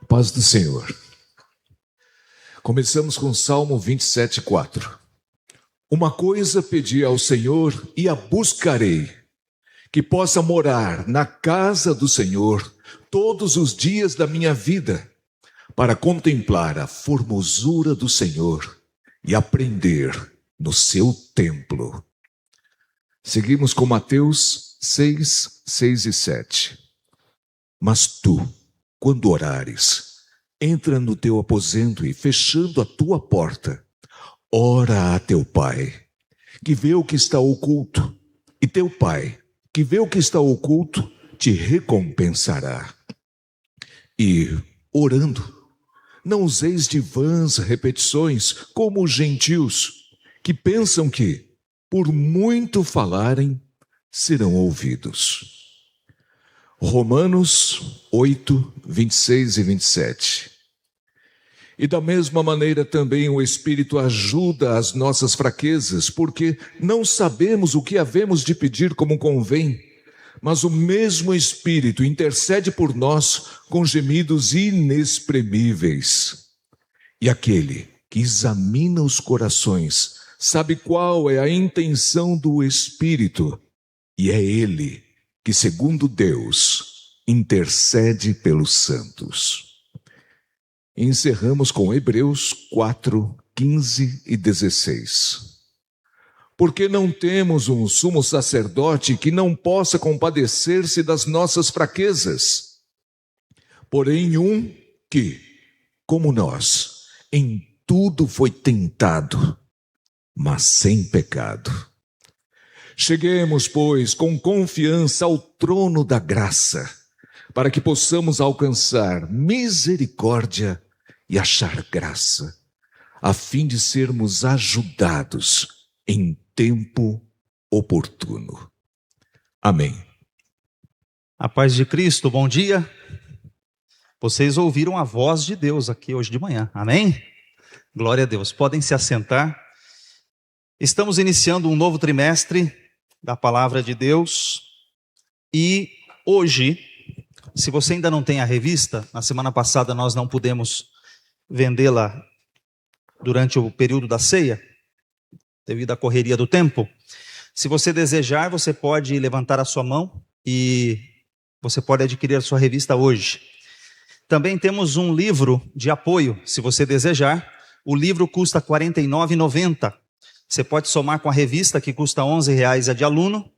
Paz do Senhor. Começamos com Salmo 27:4. Uma coisa pedi ao Senhor e a buscarei, que possa morar na casa do Senhor todos os dias da minha vida, para contemplar a formosura do Senhor e aprender no seu templo. Seguimos com Mateus 6 e 7. Mas tu, quando orares, entra no teu aposento e, fechando a tua porta, ora a teu pai, que vê o que está oculto, e teu pai, que vê o que está oculto, te recompensará. E, orando, não useis de vãs repetições como os gentios, que pensam que, por muito falarem, serão ouvidos. Romanos 8, 26 e 27. E da mesma maneira também o Espírito ajuda as nossas fraquezas, porque não sabemos o que havemos de pedir como convém, mas o mesmo Espírito intercede por nós com gemidos inexprimíveis. E aquele que examina os corações sabe qual é a intenção do Espírito, e é Ele que, segundo Deus, intercede pelos santos. Encerramos com Hebreus 4, 15 e 16. Porque não temos um sumo sacerdote que não possa compadecer-se das nossas fraquezas, porém um que, como nós, em tudo foi tentado, mas sem pecado. Cheguemos, pois, com confiança ao trono da graça, para que possamos alcançar misericórdia e achar graça, a fim de sermos ajudados em tempo oportuno. Amém. A paz de Cristo, bom dia. Vocês ouviram a voz de Deus aqui hoje de manhã, amém? Glória a Deus. Podem se assentar. Estamos iniciando um novo trimestre da Palavra de Deus e hoje, se você ainda não tem a revista, na semana passada nós não pudemos vendê-la durante o período da ceia, devido à correria do tempo. Se você desejar, você pode levantar a sua mão e você pode adquirir a sua revista hoje. Também temos um livro de apoio, se você desejar. O livro custa R$ 49,90. Você pode somar com a revista, que custa R$ 11,00 a de aluno, R$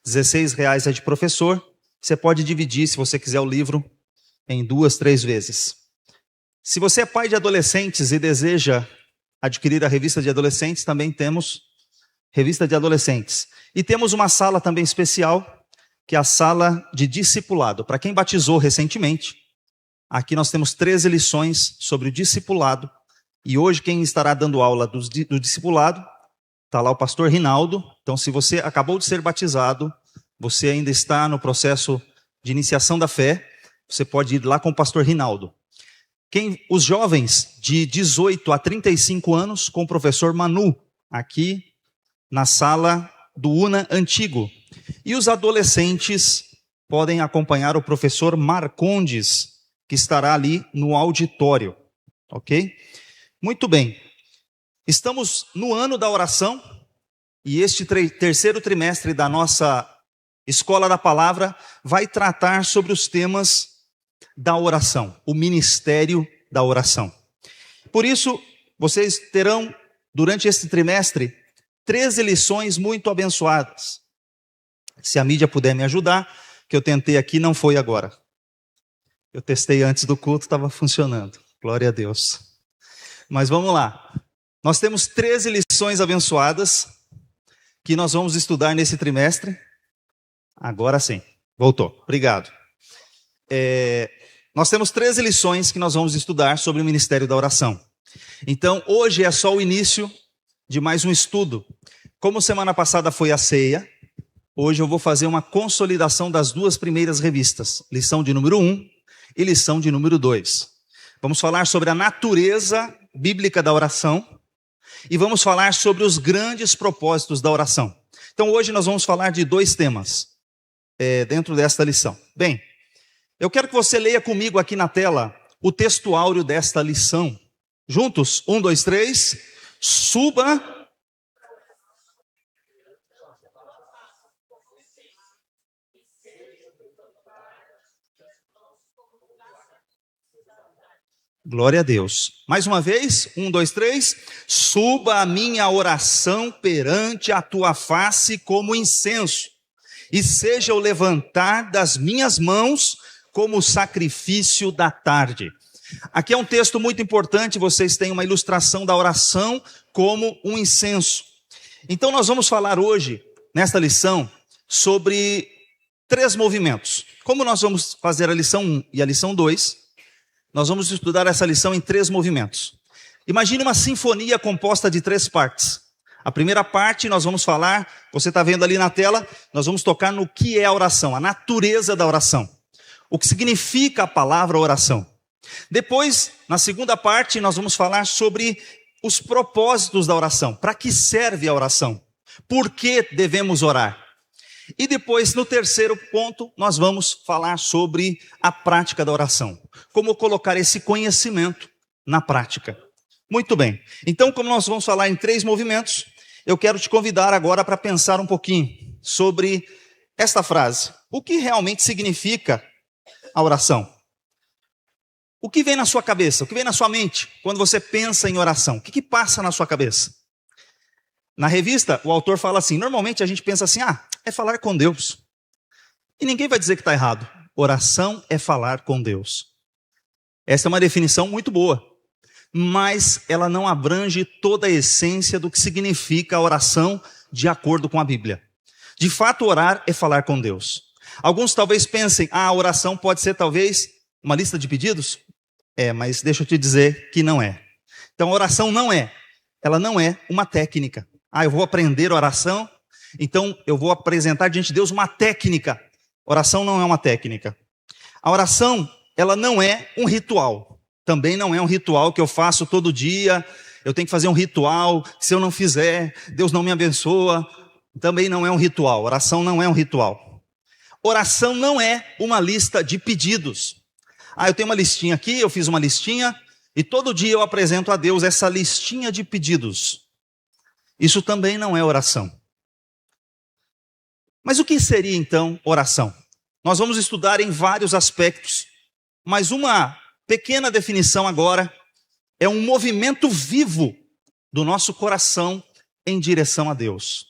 16,00 a de professor. Você pode dividir, se você quiser, o livro em 2, 3 vezes. Se você é pai de adolescentes e deseja adquirir a revista de adolescentes, também temos revista de adolescentes. E temos uma sala também especial, que é a sala de discipulado. Para quem batizou recentemente, aqui nós temos 13 lições sobre o discipulado. E hoje quem estará dando aula do discipulado, está lá o pastor Rinaldo. Então, se você acabou de ser batizado, você ainda está no processo de iniciação da fé, você pode ir lá com o pastor Rinaldo. Os jovens de 18 a 35 anos, com o professor Manu, aqui na sala do UNA Antigo. E os adolescentes podem acompanhar o professor Marcondes, que estará ali no auditório. Ok? Muito bem. Estamos no ano da oração e este terceiro trimestre da nossa Escola da Palavra vai tratar sobre os temas da oração, o ministério da oração. Por isso, vocês terão, durante este trimestre, 13 lições muito abençoadas. Se a mídia puder me ajudar, que eu tentei aqui, não foi agora. Eu testei antes do culto, estava funcionando. Glória a Deus. Mas vamos lá. Nós temos 13 lições abençoadas que nós vamos estudar nesse trimestre. Agora sim, voltou. Obrigado. Nós temos 13 lições que nós vamos estudar sobre o ministério da oração. Então, hoje é só o início de mais um estudo. Como semana passada foi a ceia, hoje eu vou fazer uma consolidação das 2 primeiras revistas, lição de número 1 e lição de número 2. Vamos falar sobre a natureza bíblica da oração e vamos falar sobre os grandes propósitos da oração. Então, hoje nós vamos falar de 2 temas dentro desta lição. Bem, eu quero que você leia comigo aqui na tela o texto áureo desta lição. Juntos, 1, 2, 3, suba. Glória a Deus. Mais uma vez, 1, 2, 3. Suba a minha oração perante a tua face como incenso, e seja o levantar das minhas mãos como o sacrifício da tarde. Aqui é um texto muito importante, vocês têm uma ilustração da oração como um incenso. Então nós vamos falar hoje, nesta lição, sobre 3 movimentos. Como nós vamos fazer a lição 1 e a lição 2, nós vamos estudar essa lição em 3 movimentos. Imagine uma sinfonia composta de 3 partes. A primeira parte nós vamos falar, você está vendo ali na tela, nós vamos tocar no que é a oração, a natureza da oração. O que significa a palavra oração. Depois, na segunda parte, nós vamos falar sobre os propósitos da oração. Para que serve a oração? Por que devemos orar? E depois, no terceiro ponto, nós vamos falar sobre a prática da oração. Como colocar esse conhecimento na prática. Muito bem. Então, como nós vamos falar em 3 movimentos, eu quero te convidar agora para pensar um pouquinho sobre esta frase. O que realmente significa a oração? O que vem na sua cabeça? O que vem na sua mente quando você pensa em oração? O que passa na sua cabeça? Na revista, o autor fala assim, normalmente a gente pensa assim, é falar com Deus. E ninguém vai dizer que está errado. Oração é falar com Deus. Essa é uma definição muito boa, mas ela não abrange toda a essência do que significa a oração de acordo com a Bíblia. De fato, orar é falar com Deus. Alguns talvez pensem, a oração pode ser talvez uma lista de pedidos? Mas deixa eu te dizer que não é. Então, a oração ela não é uma técnica. Eu vou aprender oração, então eu vou apresentar diante de Deus uma técnica. Oração não é uma técnica. A oração, ela não é um ritual. Também não é um ritual que eu faço todo dia. Eu tenho que fazer um ritual. Se eu não fizer, Deus não me abençoa. Também não é um ritual. Oração não é um ritual. Oração não é uma lista de pedidos. Eu tenho uma listinha aqui, eu fiz uma listinha, e todo dia eu apresento a Deus essa listinha de pedidos. Isso também não é oração. Mas o que seria então oração? Nós vamos estudar em vários aspectos, mas uma pequena definição agora é um movimento vivo do nosso coração em direção a Deus.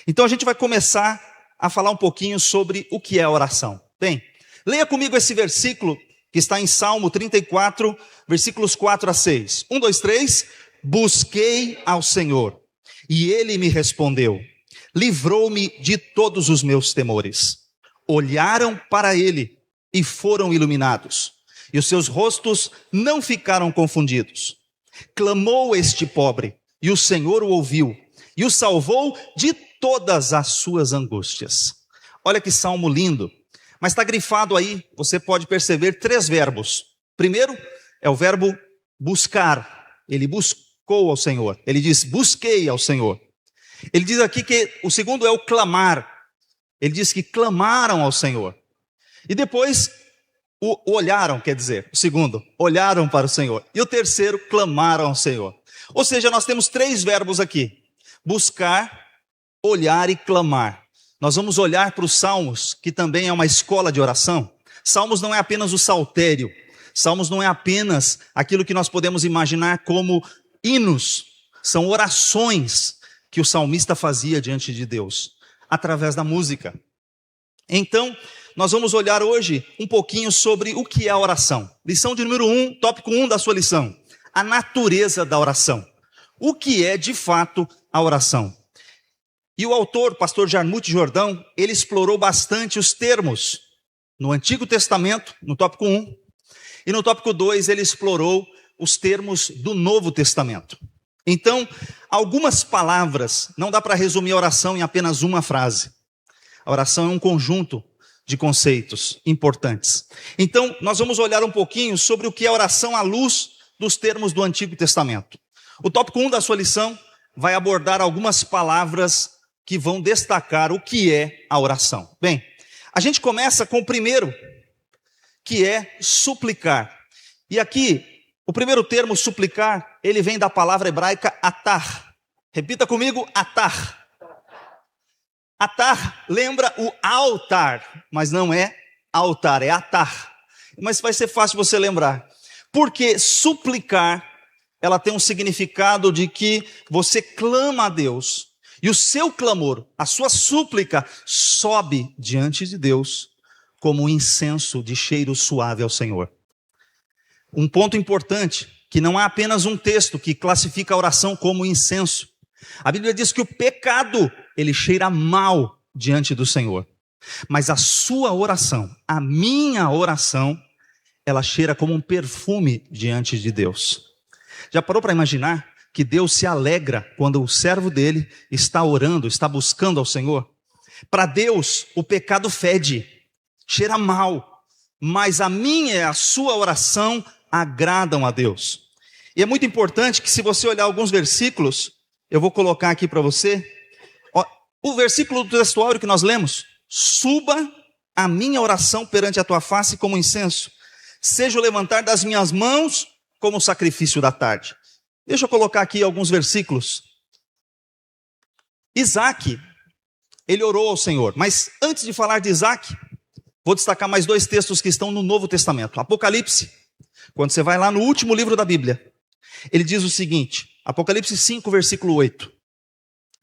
Então a gente vai começar a falar um pouquinho sobre o que é oração. Bem, leia comigo esse versículo que está em Salmo 34, versículos 4 a 6. 1, 2, 3. Busquei ao Senhor, e Ele me respondeu. Livrou-me de todos os meus temores. Olharam para Ele e foram iluminados, e os seus rostos não ficaram confundidos. Clamou este pobre, e o Senhor o ouviu, e o salvou de todas as suas angústias. Olha que salmo lindo. Mas está grifado aí, você pode perceber 3 verbos. Primeiro é o verbo buscar. Ele buscou ao Senhor. Ele diz, busquei ao Senhor. Ele diz aqui que o segundo é o clamar. Ele diz que clamaram ao Senhor. E depois, o olharam, quer dizer, o segundo, olharam para o Senhor. E o terceiro, clamaram ao Senhor. Ou seja, nós temos 3 verbos aqui. Buscar, olhar e clamar. Nós vamos olhar para os Salmos, que também é uma escola de oração. Salmos não é apenas o saltério. Salmos não é apenas aquilo que nós podemos imaginar como hinos. São orações que o salmista fazia diante de Deus, através da música. Então, nós vamos olhar hoje um pouquinho sobre o que é a oração. Lição de número 1, tópico 1 da sua lição. A natureza da oração. O que é, de fato, a oração? E o autor, pastor Jarmuth Jordão, ele explorou bastante os termos no Antigo Testamento, no tópico 1, e no tópico 2 ele explorou os termos do Novo Testamento. Então, algumas palavras, não dá para resumir a oração em apenas uma frase. A oração é um conjunto de conceitos importantes. Então, nós vamos olhar um pouquinho sobre o que é oração à luz dos termos do Antigo Testamento. O tópico 1 da sua lição vai abordar algumas palavras que vão destacar o que é a oração. Bem, a gente começa com o primeiro, que é suplicar. E aqui, o primeiro termo, suplicar, ele vem da palavra hebraica atar. Repita comigo, atar. Atar lembra o altar, mas não é altar, é atar. Mas vai ser fácil você lembrar. Porque suplicar, ela tem um significado de que você clama a Deus. E o seu clamor, a sua súplica, sobe diante de Deus como um incenso de cheiro suave ao Senhor. Um ponto importante, que não há apenas um texto que classifica a oração como incenso. A Bíblia diz que o pecado, ele cheira mal diante do Senhor. Mas a sua oração, a minha oração, ela cheira como um perfume diante de Deus. Já parou para imaginar que Deus se alegra quando o servo dele está orando, está buscando ao Senhor? Para Deus, o pecado fede, cheira mal, mas a minha e a sua oração agradam a Deus. E é muito importante que, se você olhar alguns versículos, eu vou colocar aqui para você, o versículo do textuário que nós lemos: suba a minha oração perante a tua face como incenso, seja o levantar das minhas mãos como o sacrifício da tarde. Deixa eu colocar aqui alguns versículos. Isaac, ele orou ao Senhor, mas antes de falar de Isaac, vou destacar mais dois textos que estão no Novo Testamento. Apocalipse, quando você vai lá no último livro da Bíblia, ele diz o seguinte, Apocalipse 5, versículo 8.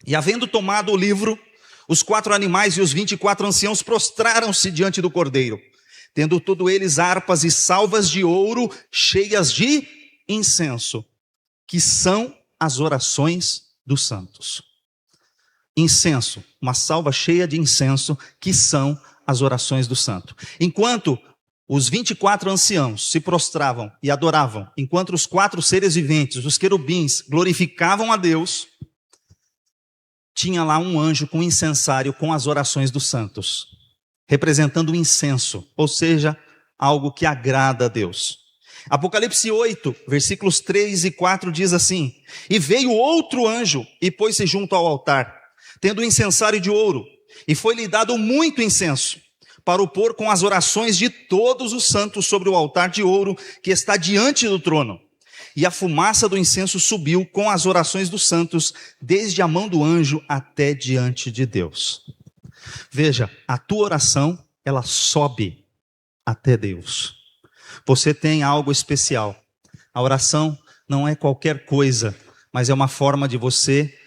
E havendo tomado o livro, os 4 animais e os 24 anciãos prostraram-se diante do Cordeiro, tendo todos eles harpas e salvas de ouro cheias de incenso, que são as orações dos santos. Incenso, uma salva cheia de incenso, que são as orações do santo. Enquanto os 24 anciãos se prostravam e adoravam, enquanto os 4 seres viventes, os querubins, glorificavam a Deus, tinha lá um anjo com incensário com as orações dos santos, representando o incenso, ou seja, algo que agrada a Deus. Apocalipse 8, versículos 3 e 4 diz assim: e veio outro anjo e pôs-se junto ao altar, tendo um incensário de ouro, e foi-lhe dado muito incenso, para o pôr com as orações de todos os santos sobre o altar de ouro que está diante do trono. E a fumaça do incenso subiu com as orações dos santos, desde a mão do anjo até diante de Deus. Veja, a tua oração, ela sobe até Deus. Você tem algo especial. A oração não é qualquer coisa, mas é uma forma de você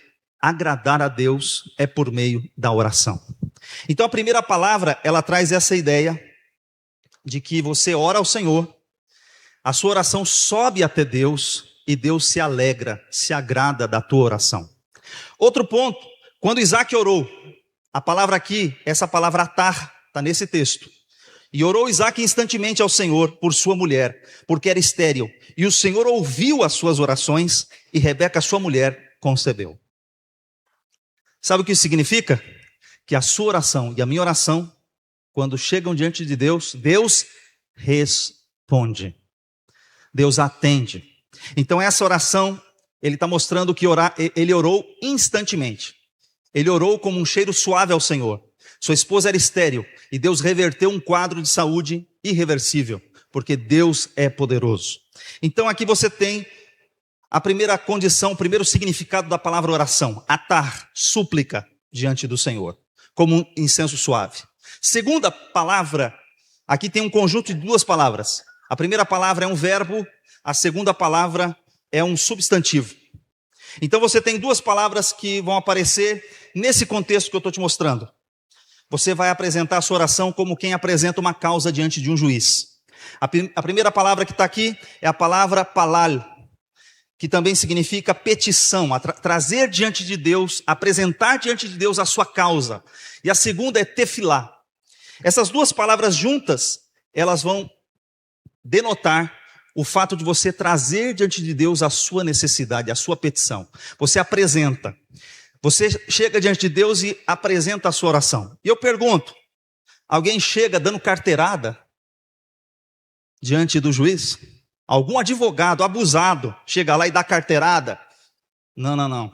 agradar a Deus, é por meio da oração. Então a primeira palavra, ela traz essa ideia de que você ora ao Senhor, a sua oração sobe até Deus e Deus se alegra, se agrada da tua oração. Outro ponto, quando Isaac orou, a palavra aqui, essa palavra atar, está nesse texto. E orou Isaac instantemente ao Senhor por sua mulher, porque era estéril. E o Senhor ouviu as suas orações e Rebeca, sua mulher, concebeu. Sabe o que isso significa? Que a sua oração e a minha oração, quando chegam diante de Deus, Deus responde. Deus atende. Então essa oração, ele está mostrando que ele orou instantemente. Ele orou como um cheiro suave ao Senhor. Sua esposa era estéril e Deus reverteu um quadro de saúde irreversível, porque Deus é poderoso. Então aqui você tem a primeira condição, o primeiro significado da palavra oração: atar, súplica diante do Senhor, como um incenso suave. Segunda palavra, aqui tem um conjunto de 2 palavras. A primeira palavra é um verbo, a segunda palavra é um substantivo. Então você tem 2 palavras que vão aparecer nesse contexto que eu estou te mostrando. Você vai apresentar a sua oração como quem apresenta uma causa diante de um juiz. A primeira palavra que está aqui é a palavra palal, que também significa petição, trazer diante de Deus, apresentar diante de Deus a sua causa. E a segunda é tefilá. Essas 2 palavras juntas, elas vão denotar o fato de você trazer diante de Deus a sua necessidade, a sua petição. Você apresenta. Você chega diante de Deus e apresenta a sua oração. E eu pergunto, alguém chega dando carteirada diante do juiz? Algum advogado abusado chega lá e dá carteirada? Não.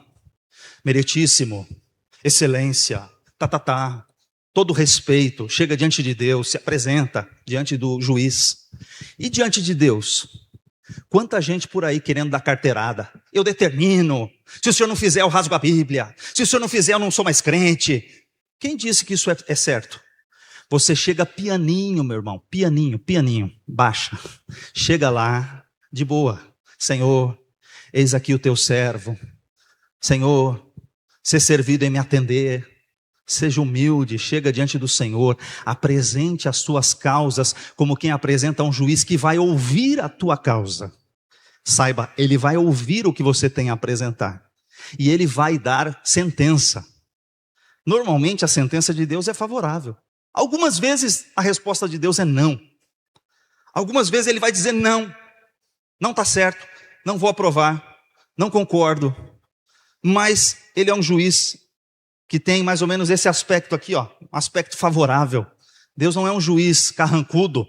Meritíssimo, excelência, todo respeito, chega diante de Deus, se apresenta diante do juiz. E diante de Deus, Quanta gente por aí querendo dar carteirada. Eu determino. Se o senhor não fizer, eu rasgo a Bíblia. Se o senhor não fizer, eu não sou mais crente. Quem disse que isso é certo? Você chega pianinho, meu irmão. Pianinho. Baixa. Chega lá, de boa. Senhor, eis aqui o teu servo. Senhor, ser servido em me atender. Seja humilde, chega diante do Senhor, apresente as tuas causas como quem apresenta a um juiz que vai ouvir a tua causa. Saiba, ele vai ouvir o que você tem a apresentar e ele vai dar sentença. Normalmente a sentença de Deus é favorável. Algumas vezes a resposta de Deus é não. Algumas vezes ele vai dizer não está certo, não vou aprovar, não concordo. Mas ele é um juiz que tem mais ou menos esse aspecto aqui, um aspecto favorável. Deus não é um juiz carrancudo,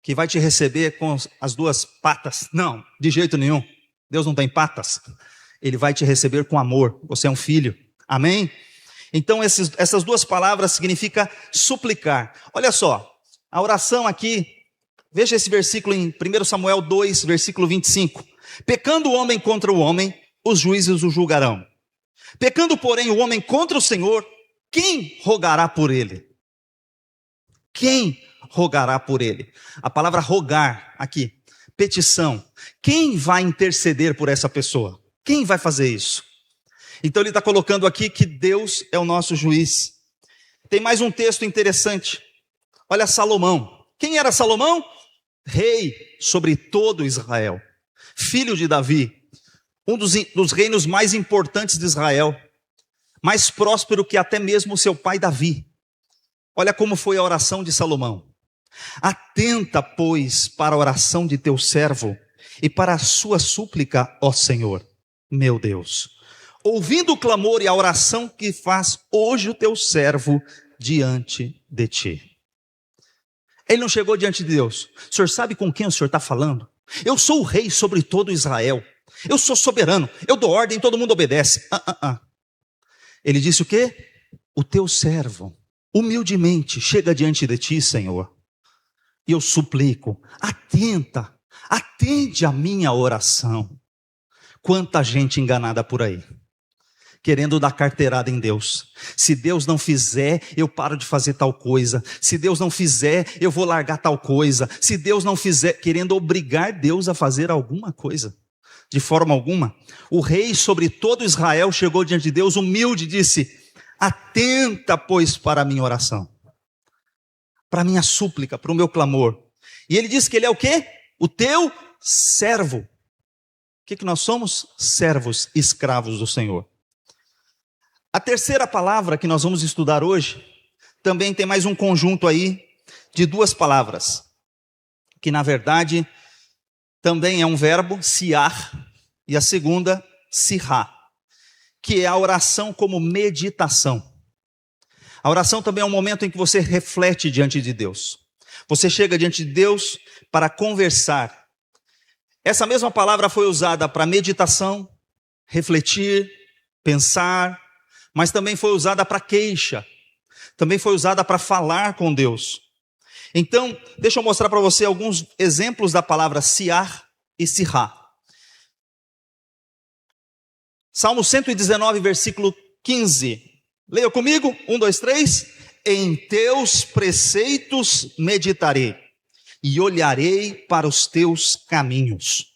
que vai te receber com as duas patas. Não, de jeito nenhum. Deus não tem patas. Ele vai te receber com amor. Você é um filho. Amém? Então essas duas palavras significam suplicar. Olha só, a oração aqui, veja esse versículo em 1 Samuel 2, versículo 25. Pecando o homem contra o homem, os juízes o julgarão. Pecando, porém, o homem contra o Senhor, quem rogará por ele? Quem rogará por ele? A palavra rogar aqui, petição. Quem vai interceder por essa pessoa? Quem vai fazer isso? Então ele está colocando aqui que Deus é o nosso juiz. Tem mais um texto interessante. Olha Salomão. Quem era Salomão? Rei sobre todo Israel. Filho de Davi. Um dos reinos mais importantes de Israel, mais próspero que até mesmo o seu pai Davi. Olha como foi a oração de Salomão. Atenta, pois, para a oração de teu servo e para a sua súplica, ó Senhor, meu Deus, ouvindo o clamor e a oração que faz hoje o teu servo diante de ti. Ele não chegou diante de Deus. O senhor sabe com quem o senhor está falando? Eu sou o rei sobre todo Israel. Eu sou soberano, eu dou ordem, todo mundo obedece. Ele disse o quê? O teu servo, humildemente, chega diante de ti, Senhor. E eu suplico, atende a minha oração. Quanta gente enganada por aí, querendo dar carteirada em Deus. Se Deus não fizer, eu paro de fazer tal coisa. Se Deus não fizer, eu vou largar tal coisa. Se Deus não fizer, querendo obrigar Deus a fazer alguma coisa. De forma alguma, o rei sobre todo Israel chegou diante de Deus humilde e disse, atenta, pois, para a minha oração, para a minha súplica, para o meu clamor. E ele disse que ele é o quê? O teu servo. O que nós somos? Servos, escravos do Senhor. A terceira palavra que nós vamos estudar hoje, também tem mais um conjunto aí de duas palavras, que na verdade também é um verbo, siar, e a segunda, sirá, que é a oração como meditação. A oração também é um momento em que você reflete diante de Deus. Você chega diante de Deus para conversar. Essa mesma palavra foi usada para meditação, refletir, pensar, mas também foi usada para queixa, também foi usada para falar com Deus. Então, deixa eu mostrar para você alguns exemplos da palavra siar e sirá. Salmo 119, versículo 15. Leia comigo, 1, 2, 3. Em teus preceitos meditarei e olharei para os teus caminhos.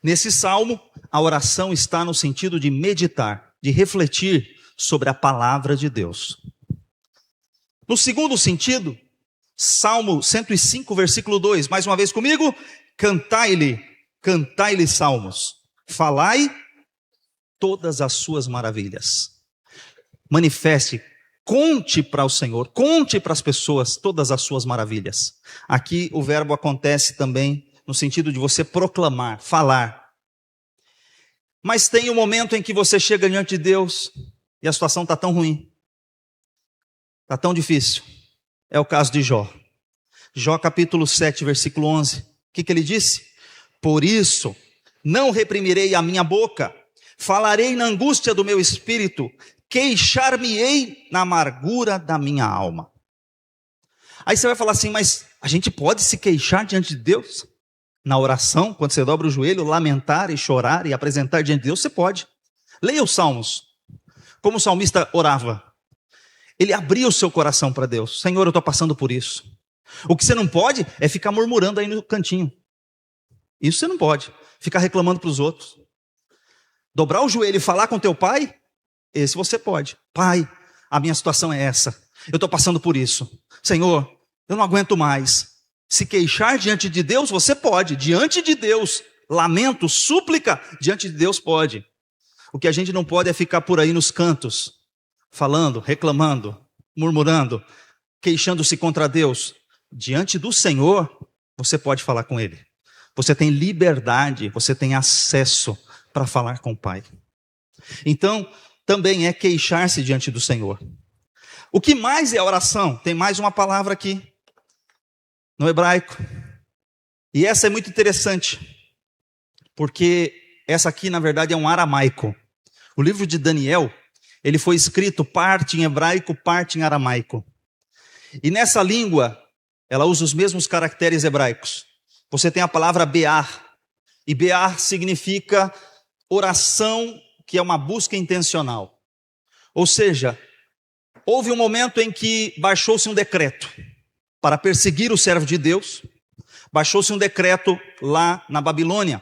Nesse salmo, a oração está no sentido de meditar, de refletir sobre a palavra de Deus. No segundo sentido, Salmo 105, versículo 2, mais uma vez comigo, cantai-lhe salmos, falai todas as suas maravilhas. Manifeste, conte para o Senhor, conte para as pessoas todas as suas maravilhas. Aqui o verbo acontece também no sentido de você proclamar, falar. Mas tem um momento em que você chega diante de Deus e a situação está tão ruim, está tão difícil. É o caso de Jó. Jó capítulo 7, versículo 11. O que ele disse? Por isso, não reprimirei a minha boca, falarei na angústia do meu espírito, queixar-me-ei na amargura da minha alma. Aí você vai falar assim, mas a gente pode se queixar diante de Deus? Na oração, quando você dobra o joelho, lamentar e chorar e apresentar diante de Deus, você pode. Leia os Salmos. Como o salmista orava. Ele abria o seu coração para Deus. Senhor, eu estou passando por isso. O que você não pode é ficar murmurando aí no cantinho. Isso você não pode. Ficar reclamando para os outros. Dobrar o joelho e falar com teu pai, esse você pode. Pai, a minha situação é essa. Eu estou passando por isso. Senhor, eu não aguento mais. Se queixar diante de Deus, você pode. Diante de Deus. Lamento, súplica, diante de Deus pode. O que a gente não pode é ficar por aí nos cantos, falando, reclamando, murmurando, queixando-se contra Deus. Diante do Senhor, você pode falar com Ele. Você tem liberdade, você tem acesso para falar com o Pai. Então, também é queixar-se diante do Senhor. O que mais é oração? Tem mais uma palavra aqui, no hebraico. E essa é muito interessante, porque essa aqui, na verdade, é um aramaico. O livro de Daniel, ele foi escrito parte em hebraico, parte em aramaico. E nessa língua, ela usa os mesmos caracteres hebraicos. Você tem a palavra bear, e bear significa oração, que é uma busca intencional. Ou seja, houve um momento em que baixou-se um decreto para perseguir o servo de Deus. Baixou-se um decreto lá na Babilônia,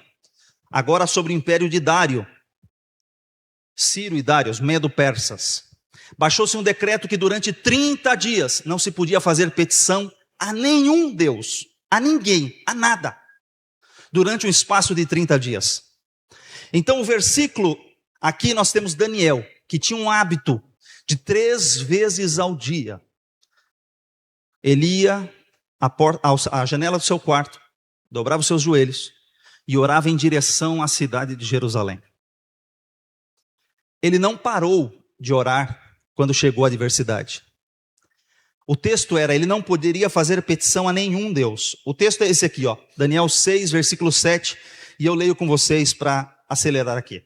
agora sobre o império de Dário. Ciro e Dário, os medo-persas. Baixou-se um decreto que durante 30 dias não se podia fazer petição a nenhum Deus, a ninguém, a nada, durante um espaço de 30 dias. Então o versículo, aqui nós temos Daniel, que tinha um hábito de 3 vezes ao dia. Ele ia à janela do seu quarto, dobrava os seus joelhos e orava em direção à cidade de Jerusalém. Ele não parou de orar quando chegou a adversidade. O texto era, ele não poderia fazer petição a nenhum Deus. O texto é esse aqui, ó, Daniel 6, versículo 7, e eu leio com vocês para acelerar aqui.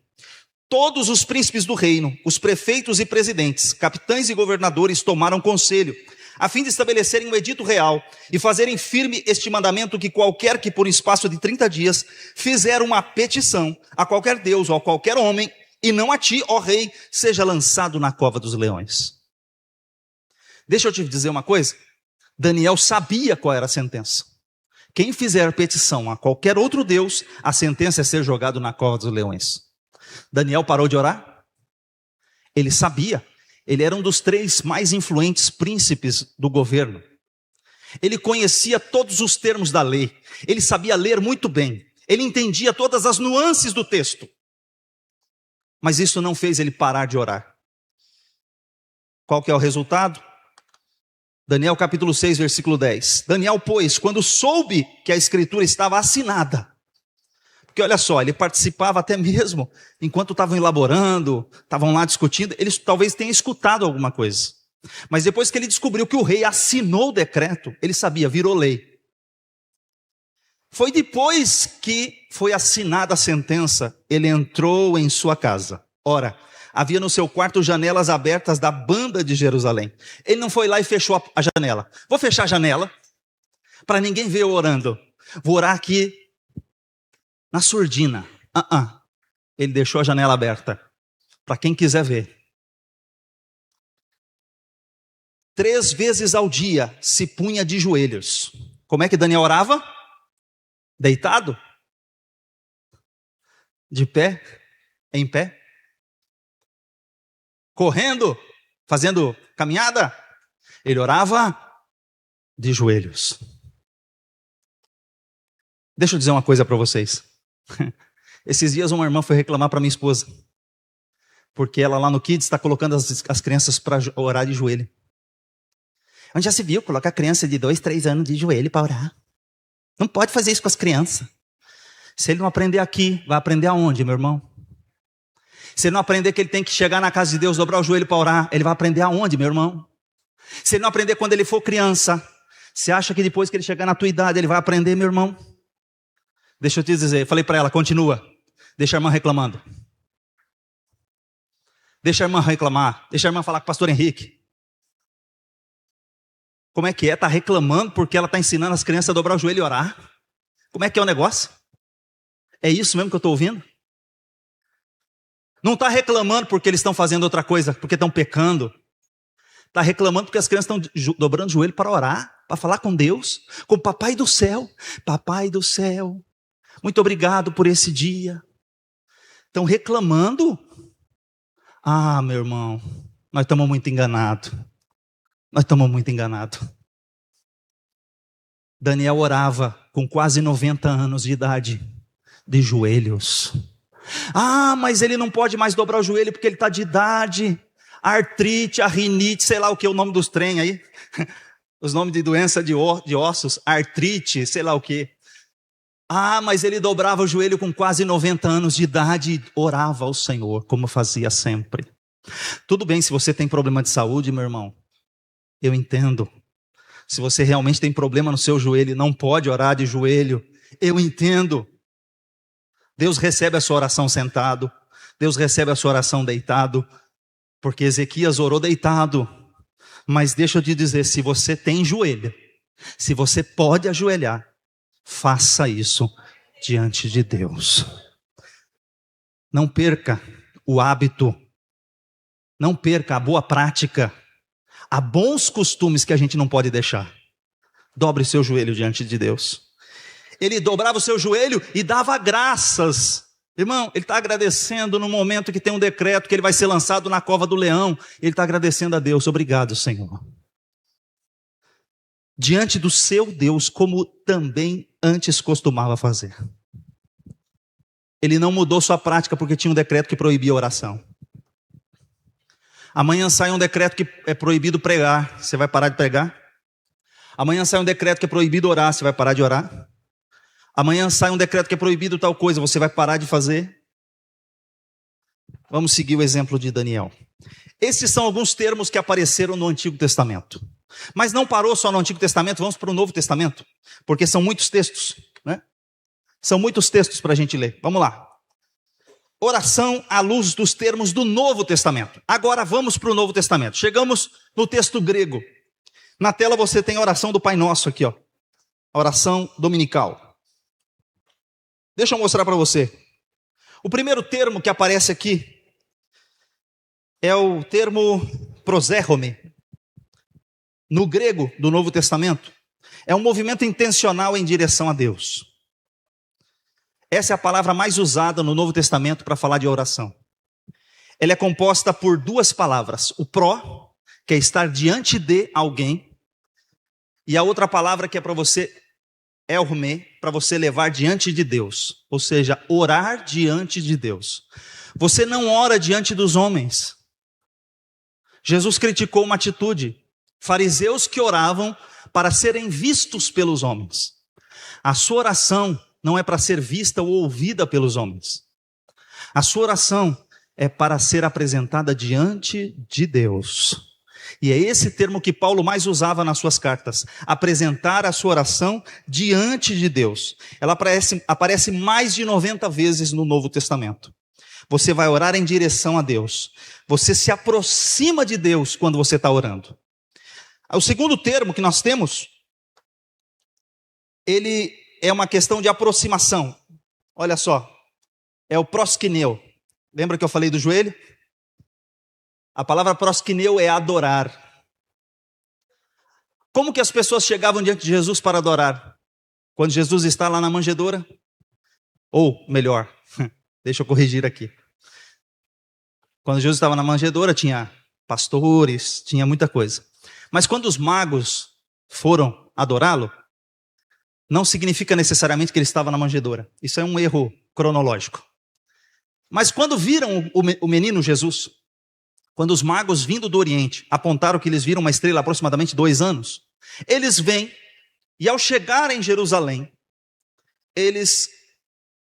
Todos os príncipes do reino, os prefeitos e presidentes, capitães e governadores tomaram conselho, a fim de estabelecerem um edito real e fazerem firme este mandamento que qualquer que por espaço de 30 dias fizer uma petição a qualquer Deus ou a qualquer homem, e não a ti, ó rei, seja lançado na cova dos leões. Deixa eu te dizer uma coisa. Daniel sabia qual era a sentença. Quem fizer petição a qualquer outro Deus, a sentença é ser jogado na cova dos leões. Daniel parou de orar? Ele sabia. Ele era um dos 3 mais influentes príncipes do governo. Ele conhecia todos os termos da lei. Ele sabia ler muito bem. Ele entendia todas as nuances do texto. Mas isso não fez ele parar de orar. Qual que é o resultado? Daniel capítulo 6, versículo 10. Daniel, pois, quando soube que a escritura estava assinada, porque olha só, ele participava até mesmo, enquanto estavam elaborando, estavam lá discutindo, ele talvez tenha escutado alguma coisa. Mas depois que ele descobriu que o rei assinou o decreto, ele sabia, virou lei. Foi depois que foi assinada a sentença, ele entrou em sua casa. Ora, havia no seu quarto janelas abertas da banda de Jerusalém. Ele não foi lá e fechou a janela. Vou fechar a janela, para ninguém ver eu orando. Vou orar aqui na surdina. Ele deixou a janela aberta, para quem quiser ver. 3 vezes ao dia se punha de joelhos. Como é que Daniel orava? Deitado? De pé? Em pé? Correndo? Fazendo caminhada? Ele orava de joelhos. Deixa eu dizer uma coisa para vocês. Esses dias uma irmã foi reclamar para minha esposa, porque ela lá no Kids está colocando as crianças para orar de joelho. Onde já se viu colocar criança de 2, 3 anos de joelho para orar? Não pode fazer isso com as crianças. Se ele não aprender aqui, vai aprender aonde, meu irmão? Se ele não aprender que ele tem que chegar na casa de Deus, dobrar o joelho para orar, ele vai aprender aonde, meu irmão? Se ele não aprender quando ele for criança, você acha que depois que ele chegar na tua idade, ele vai aprender, meu irmão? Deixa eu te dizer, eu falei para ela, continua. Deixa a irmã reclamando. Deixa a irmã reclamar. Deixa a irmã falar com o pastor Henrique. Como é que é? Está reclamando porque ela está ensinando as crianças a dobrar o joelho e orar? Como é que é o negócio? É isso mesmo que eu estou ouvindo? Não está reclamando porque eles estão fazendo outra coisa, porque estão pecando. Está reclamando porque as crianças estão dobrando o joelho para orar, para falar com Deus, com o Papai do céu. Papai do céu, muito obrigado por esse dia. Estão reclamando? Ah, meu irmão, nós estamos muito enganados. Nós estamos muito enganados. Daniel orava com quase 90 anos de idade, de joelhos. Ah, mas ele não pode mais dobrar o joelho porque ele está de idade. Artrite, a rinite, sei lá o que é o nome dos trem aí. Os nomes de doença de ossos, artrite, sei lá o que. Ah, mas ele dobrava o joelho com quase 90 anos de idade e orava ao Senhor, como fazia sempre. Tudo bem se você tem problema de saúde, meu irmão. Eu entendo. Se você realmente tem problema no seu joelho e não pode orar de joelho, eu entendo. Deus recebe a sua oração sentado. Deus recebe a sua oração deitado. Porque Ezequias orou deitado. Mas deixa eu te dizer, se você tem joelho, se você pode ajoelhar, faça isso diante de Deus. Não perca o hábito. Não perca a boa prática. Há bons costumes que a gente não pode deixar. Dobre seu joelho diante de Deus. Ele dobrava o seu joelho e dava graças. Irmão, ele está agradecendo no momento que tem um decreto que ele vai ser lançado na cova do leão. Ele está agradecendo a Deus. Obrigado, Senhor. Diante do seu Deus, como também antes costumava fazer. Ele não mudou sua prática porque tinha um decreto que proibia a oração. Amanhã sai um decreto que é proibido pregar. Você vai parar de pregar? Amanhã sai um decreto que é proibido orar. Você vai parar de orar? Amanhã sai um decreto que é proibido tal coisa, você vai parar de fazer? Vamos seguir o exemplo de Daniel. Esses são alguns termos que apareceram no Antigo Testamento. Mas não parou só no Antigo Testamento, vamos para o Novo Testamento. Porque são muitos textos, né? São muitos textos para a gente ler. Vamos lá. Oração à luz dos termos do Novo Testamento. Agora vamos para o Novo Testamento. Chegamos no texto grego. Na tela você tem a oração do Pai Nosso aqui, ó. A oração dominical. Deixa eu mostrar para você. O primeiro termo que aparece aqui é o termo prosérrome. No grego do Novo Testamento, é um movimento intencional em direção a Deus. Essa é a palavra mais usada no Novo Testamento para falar de oração. Ela é composta por duas palavras. O pró, que é estar diante de alguém, e a outra palavra que é para você elrme, para você levar diante de Deus, ou seja, orar diante de Deus. Você não ora diante dos homens. Jesus criticou uma atitude, fariseus que oravam para serem vistos pelos homens. A sua oração não é para ser vista ou ouvida pelos homens. A sua oração é para ser apresentada diante de Deus. E é esse termo que Paulo mais usava nas suas cartas. Apresentar a sua oração diante de Deus. Ela aparece mais de 90 vezes no Novo Testamento. Você vai orar em direção a Deus. Você se aproxima de Deus quando você está orando. O segundo termo que nós temos, ele é uma questão de aproximação. Olha só, é o proskineu. Lembra que eu falei do joelho? A palavra proskineu é adorar. Como que as pessoas chegavam diante de Jesus para adorar? Quando Jesus está lá na manjedoura? Ou, melhor, deixa eu corrigir aqui. Quando Jesus estava na manjedoura, tinha pastores, tinha muita coisa. Mas quando os magos foram adorá-lo, não significa necessariamente que ele estava na manjedoura. Isso é um erro cronológico. Mas quando viram o menino Jesus, quando os magos vindo do Oriente apontaram que eles viram uma estrela há aproximadamente 2 anos, eles vêm e ao chegar em Jerusalém, eles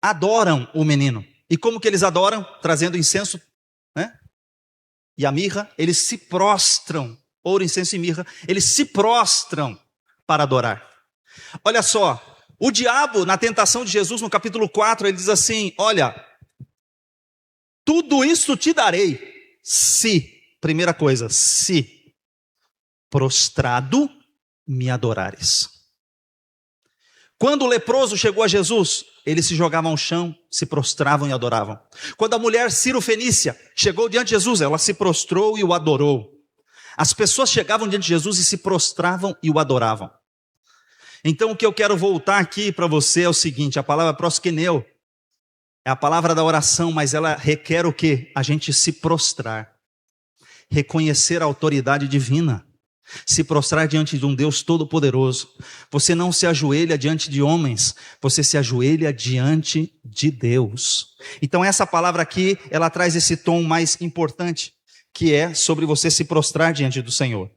adoram o menino. E como que eles adoram? Trazendo incenso, né? E a mirra, eles se prostram, ouro, incenso e mirra, eles se prostram para adorar. Olha só, o diabo na tentação de Jesus no capítulo 4, ele diz assim, olha, tudo isso te darei, se, primeira coisa, se prostrado me adorares. Quando o leproso chegou a Jesus, eles se jogavam ao chão, se prostravam e adoravam. Quando a mulher Ciro-fenícia chegou diante de Jesus, ela se prostrou e o adorou. As pessoas chegavam diante de Jesus e se prostravam e o adoravam. Então o que eu quero voltar aqui para você é o seguinte: a palavra proskeneu é a palavra da oração, mas ela requer o quê? A gente se prostrar, reconhecer a autoridade divina, se prostrar diante de um Deus todo-poderoso. Você não se ajoelha diante de homens, você se ajoelha diante de Deus. Então essa palavra aqui, ela traz esse tom mais importante, que é sobre você se prostrar diante do Senhor.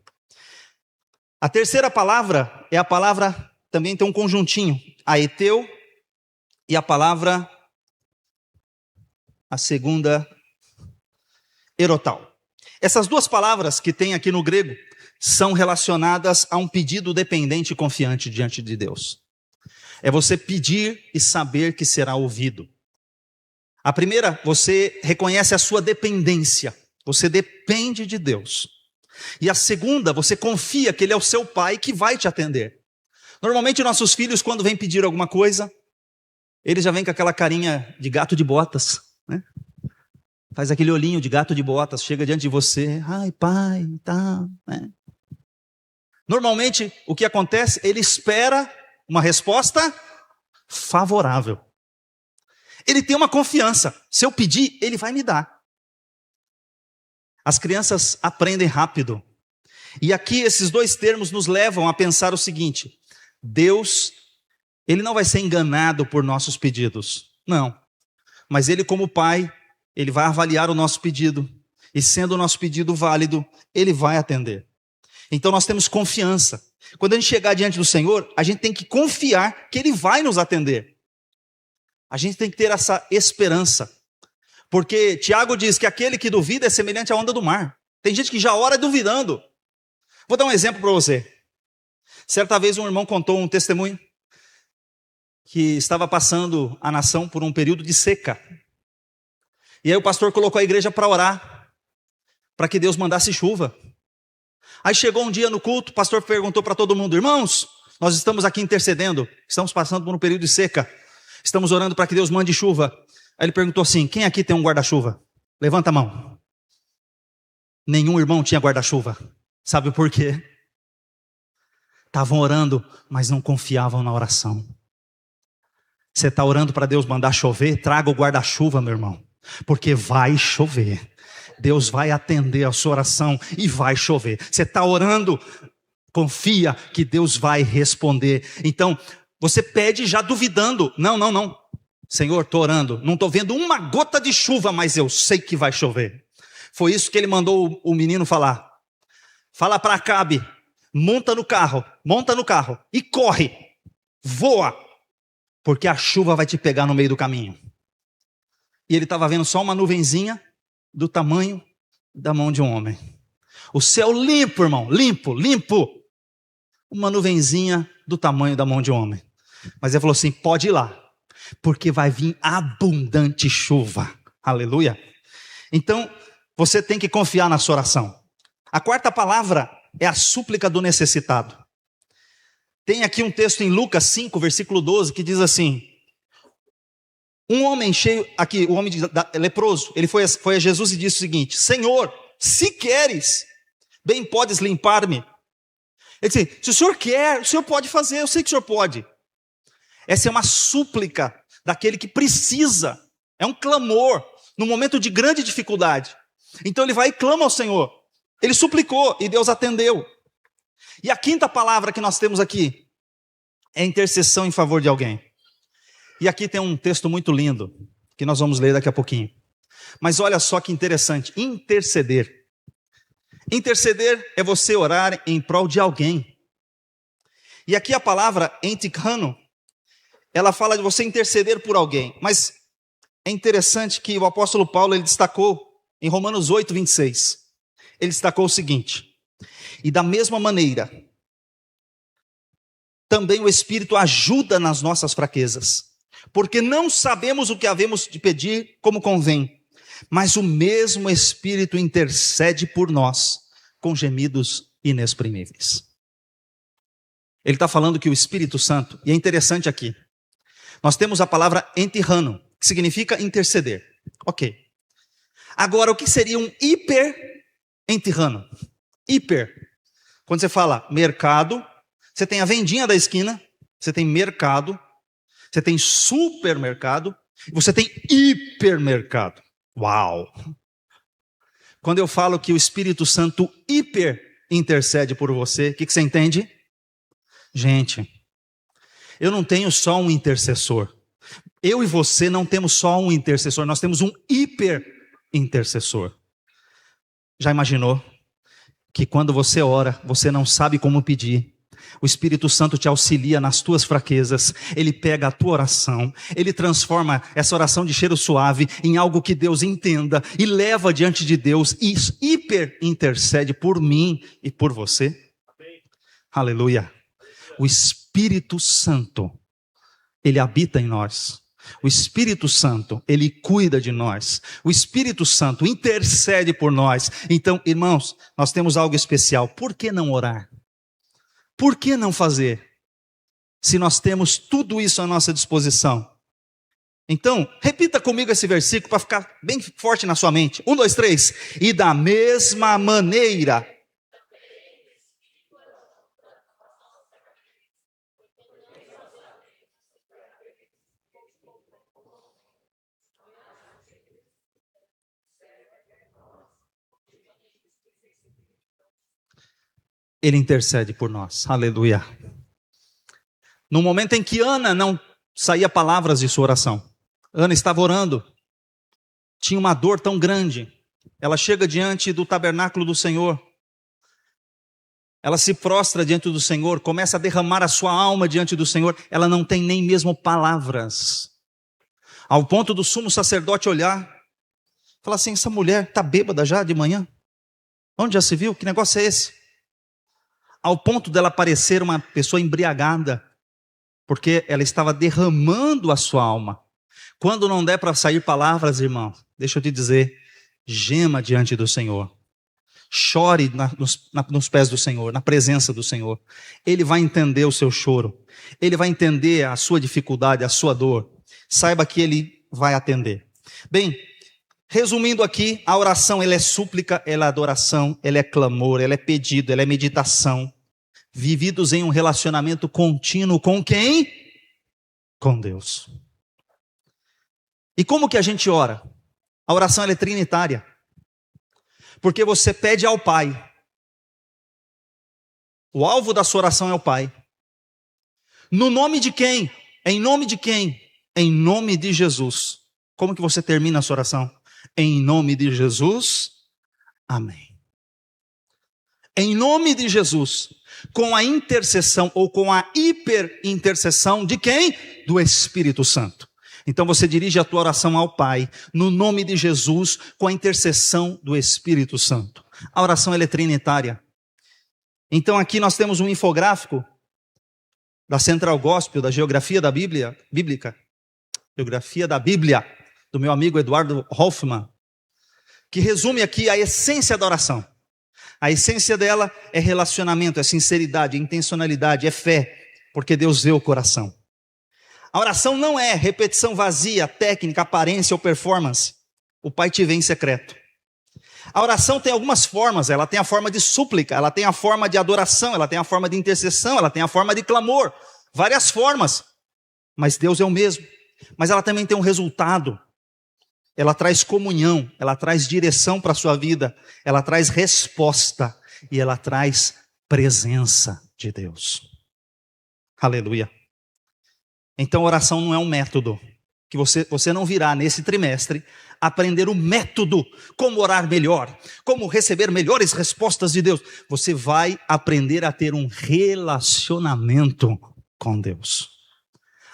A terceira palavra é a palavra, também tem um conjuntinho, aeteu, e a palavra, a segunda, erotal. Essas duas palavras que tem aqui no grego são relacionadas a um pedido dependente e confiante diante de Deus. É você pedir e saber que será ouvido. A primeira, você reconhece a sua dependência. Você depende de Deus. E a segunda, você confia que Ele é o seu pai que vai te atender. Normalmente nossos filhos, quando vêm pedir alguma coisa, eles já vêm com aquela carinha de gato de botas, né? Faz aquele olhinho de gato de botas, chega diante de você, ai pai, tá, né? Normalmente o que acontece, ele espera uma resposta favorável. Ele tem uma confiança, se eu pedir, ele vai me dar. As crianças aprendem rápido. E aqui esses dois termos nos levam a pensar o seguinte: Deus, Ele não vai ser enganado por nossos pedidos. Não. Mas Ele, como Pai, Ele vai avaliar o nosso pedido. E sendo o nosso pedido válido, Ele vai atender. Então nós temos confiança. Quando a gente chegar diante do Senhor, a gente tem que confiar que Ele vai nos atender. A gente tem que ter essa esperança. Porque Tiago diz que aquele que duvida é semelhante à onda do mar. Tem gente que já ora duvidando. Vou dar um exemplo para você. Certa vez um irmão contou um testemunho que estava passando a nação por um período de seca. E aí o pastor colocou a igreja para orar, para que Deus mandasse chuva. Aí chegou um dia no culto, o pastor perguntou para todo mundo: irmãos, nós estamos aqui intercedendo, estamos passando por um período de seca, estamos orando para que Deus mande chuva. Aí ele perguntou assim: quem aqui tem um guarda-chuva? Levanta a mão. Nenhum irmão tinha guarda-chuva. Sabe por quê? Estavam orando, mas não confiavam na oração. Você está orando para Deus mandar chover? Traga o guarda-chuva, meu irmão, porque vai chover. Deus vai atender a sua oração e vai chover. Você está orando, confia que Deus vai responder. Então, você pede já duvidando. Não. Senhor, estou orando, não estou vendo uma gota de chuva, mas eu sei que vai chover. Foi isso que ele mandou o menino falar. Fala para Acabe, monta no carro e corre, voa, porque a chuva vai te pegar no meio do caminho. E ele estava vendo só uma nuvenzinha do tamanho da mão de um homem. O céu limpo, irmão, limpo. Uma nuvenzinha do tamanho da mão de um homem. Mas ele falou assim: pode ir lá, porque vai vir abundante chuva. Aleluia. Então, você tem que confiar na sua oração. A quarta palavra é a súplica do necessitado. Tem aqui um texto em Lucas 5, versículo 12, que diz assim: um homem cheio, aqui, o homem leproso, ele foi a Jesus e disse o seguinte: Senhor, se queres, bem podes limpar-me. Ele disse: se o senhor quer, o senhor pode fazer, eu sei que o senhor pode. Essa é uma súplica daquele que precisa, é um clamor, num momento de grande dificuldade. Então ele vai e clama ao Senhor. Ele suplicou e Deus atendeu. E a quinta palavra que nós temos aqui é intercessão em favor de alguém. E aqui tem um texto muito lindo, que nós vamos ler daqui a pouquinho. Mas olha só que interessante, interceder. Interceder é você orar em prol de alguém. E aqui a palavra entikhano, ela fala de você interceder por alguém. Mas é interessante que o apóstolo Paulo, ele destacou em Romanos 8, 26. Ele destacou o seguinte: e da mesma maneira, também o Espírito ajuda nas nossas fraquezas, porque não sabemos o que havemos de pedir como convém, mas o mesmo Espírito intercede por nós com gemidos inexprimíveis. Ele está falando que o Espírito Santo, e é interessante aqui, nós temos a palavra entirrano, que significa interceder. Ok. Agora, o que seria um hiper-entirrano? Hiper. Quando você fala mercado, você tem a vendinha da esquina, você tem mercado, você tem supermercado, e você tem hipermercado. Uau! Quando eu falo que o Espírito Santo hiper intercede por você, o que você entende? Gente, eu não tenho só um intercessor. Eu e você não temos só um intercessor, nós temos um hiper intercessor. Já imaginou que quando você ora, você não sabe como pedir? O Espírito Santo te auxilia nas tuas fraquezas. Ele pega a tua oração, ele transforma essa oração de cheiro suave em algo que Deus entenda e leva diante de Deus e hiper intercede por mim e por você. Amém. Aleluia. O Espírito Santo, ele habita em nós. O Espírito Santo, ele cuida de nós. O Espírito Santo intercede por nós. Então, irmãos, nós temos algo especial. Por que não orar? Por que não fazer? Se nós temos tudo isso à nossa disposição. Então, repita comigo esse versículo para ficar bem forte na sua mente. 1, 2, 3. E da mesma maneira. Ele intercede por nós, aleluia. No momento em que Ana não saía palavras de sua oração, Ana estava orando, tinha uma dor tão grande, ela chega diante do tabernáculo do Senhor, ela se prostra diante do Senhor, começa a derramar a sua alma diante do Senhor, ela não tem nem mesmo palavras, ao ponto do sumo sacerdote olhar, falar assim, essa mulher está bêbada já de manhã? Onde já se viu? Que negócio é esse? Ao ponto dela parecer uma pessoa embriagada, porque ela estava derramando a sua alma. Quando não der para sair palavras, irmão, deixa eu te dizer, gema diante do Senhor. Chore nos pés do Senhor, na presença do Senhor. Ele vai entender o seu choro. Ele vai entender a sua dificuldade, a sua dor. Saiba que Ele vai atender. Bem, resumindo aqui, a oração ela é súplica, ela é adoração, ela é clamor, ela é pedido, ela é meditação. Vividos em um relacionamento contínuo com quem? Com Deus. E como que a gente ora? A oração ela é trinitária. Porque você pede ao Pai. O alvo da sua oração é o Pai. No nome de quem? Em nome de quem? Em nome de Jesus. Como que você termina a sua oração? Em nome de Jesus. Amém. Em nome de Jesus, com a intercessão ou com a hiperintercessão de quem? Do Espírito Santo. Então você dirige a tua oração ao Pai, no nome de Jesus, com a intercessão do Espírito Santo. A oração ela é trinitária. Então aqui nós temos um infográfico da Central Gospel, da Geografia da Bíblia, bíblica, Geografia da Bíblia, do meu amigo Eduardo Hoffman, que resume aqui a essência da oração. A essência dela é relacionamento, é sinceridade, é intencionalidade, é fé, porque Deus vê o coração. A oração não é repetição vazia, técnica, aparência ou performance. O Pai te vê em secreto. A oração tem algumas formas, ela tem a forma de súplica, ela tem a forma de adoração, ela tem a forma de intercessão, ela tem a forma de clamor. Várias formas, mas Deus é o mesmo. Mas ela também tem um resultado. Ela traz comunhão, ela traz direção para a sua vida, ela traz resposta e ela traz presença de Deus. Aleluia. Então oração não é um método, que você não virá nesse trimestre aprender o método, como orar melhor, como receber melhores respostas de Deus. Você vai aprender a ter um relacionamento com Deus.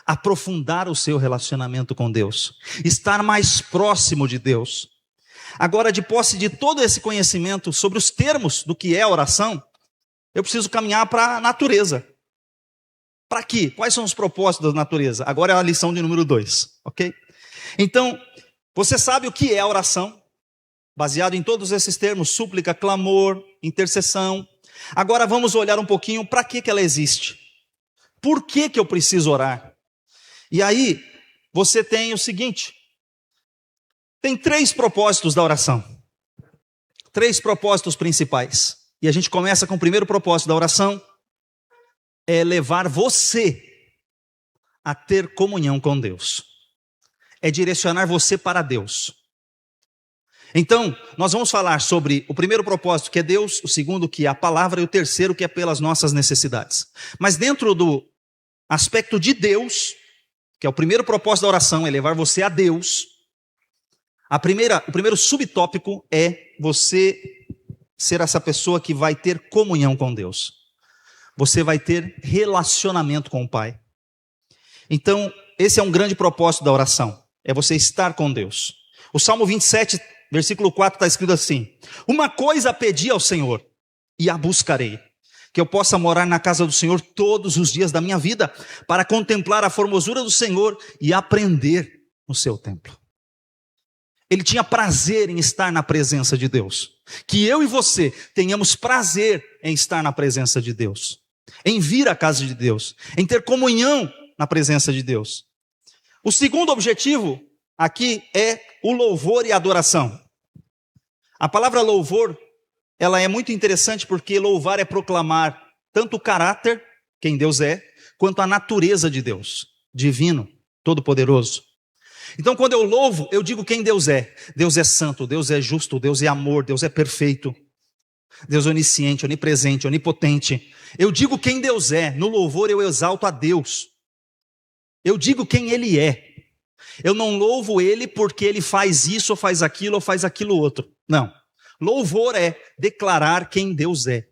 Aprofundar o seu relacionamento com Deus, estar mais próximo de Deus. Agora, de posse de todo esse conhecimento sobre os termos do que é oração, eu preciso caminhar para a natureza. Para quê? Quais são os propósitos da natureza? Agora é a lição de número 2, ok? Então, você sabe o que é a oração, baseado em todos esses termos, súplica, clamor, intercessão. Agora vamos olhar um pouquinho para que ela existe. Por que eu preciso orar? E aí, você tem o seguinte: tem 3 propósitos da oração. 3 propósitos principais. E a gente começa com o primeiro propósito da oração: é levar você a ter comunhão com Deus. É direcionar você para Deus. Então, nós vamos falar sobre o primeiro propósito, que é Deus, o segundo, que é a palavra, e o terceiro, que é pelas nossas necessidades. Mas dentro do aspecto de Deus, que é o primeiro propósito da oração, é levar você a Deus, o primeiro subtópico é você ser essa pessoa que vai ter comunhão com Deus. Você vai ter relacionamento com o Pai. Então, esse é um grande propósito da oração, é você estar com Deus. O Salmo 27, versículo 4 está escrito assim: uma coisa pedi ao Senhor, e a buscarei, que eu possa morar na casa do Senhor todos os dias da minha vida, para contemplar a formosura do Senhor e aprender no seu templo. Ele tinha prazer em estar na presença de Deus. Que eu e você tenhamos prazer em estar na presença de Deus, em vir à casa de Deus, em ter comunhão na presença de Deus. O segundo objetivo aqui é o louvor e a adoração. A palavra louvor, ela é muito interessante, porque louvar é proclamar tanto o caráter, quem Deus é, quanto a natureza de Deus, divino, todo-poderoso. Então, quando eu louvo, eu digo quem Deus é. Deus é santo, Deus é justo, Deus é amor, Deus é perfeito. Deus é onisciente, onipresente, onipotente. Eu digo quem Deus é. No louvor eu exalto a Deus. Eu digo quem Ele é. Eu não louvo Ele porque Ele faz isso, ou faz aquilo outro. Não. Louvor é declarar quem Deus é.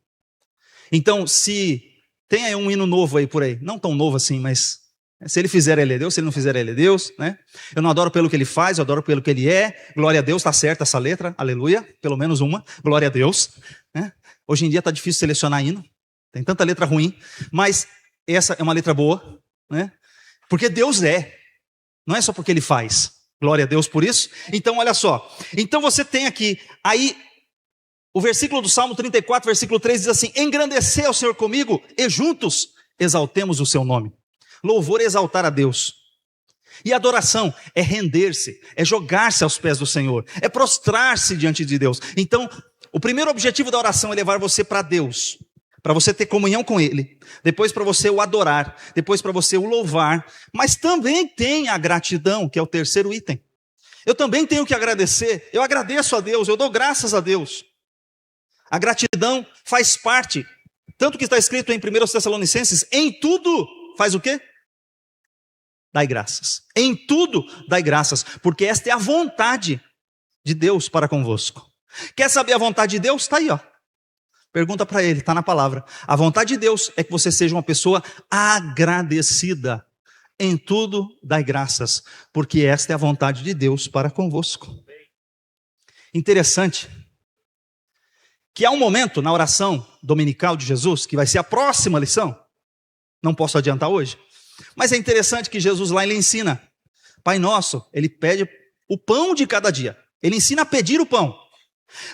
Então, se tem aí um hino novo aí por aí, não tão novo assim, mas se ele fizer, ele é Deus. Se ele não fizer, ele é Deus, né? Eu não adoro pelo que ele faz, eu adoro pelo que ele é. Glória a Deus, está certa essa letra, aleluia, pelo menos uma, glória a Deus, né? Hoje em dia está difícil selecionar hino, tem tanta letra ruim, mas essa é uma letra boa, né? Porque Deus é, não é só porque ele faz. Glória a Deus por isso. Então, olha só, então você tem aqui, aí, o versículo do Salmo 34, versículo 3 diz assim: engrandecer ao Senhor comigo, e juntos exaltemos o seu nome. Louvor é exaltar a Deus. E adoração é render-se, é jogar-se aos pés do Senhor, é prostrar-se diante de Deus. Então, o primeiro objetivo da oração é levar você para Deus, para você ter comunhão com Ele, depois para você o adorar, depois para você o louvar, mas também tem a gratidão, que é o terceiro item. Eu também tenho que agradecer, eu agradeço a Deus, eu dou graças a Deus. A gratidão faz parte, tanto que está escrito em 1 Tessalonicenses, em tudo, faz o quê? Dai graças. Em tudo, dai graças, porque esta é a vontade de Deus para convosco. Quer saber a vontade de Deus? Está aí, ó. Pergunta para ele, está na palavra. A vontade de Deus é que você seja uma pessoa agradecida. Em tudo, dai graças, porque esta é a vontade de Deus para convosco. Interessante que há um momento na oração dominical de Jesus, que vai ser a próxima lição, não posso adiantar hoje, mas é interessante que Jesus lá ele ensina, Pai Nosso, ele pede o pão de cada dia, ele ensina a pedir o pão,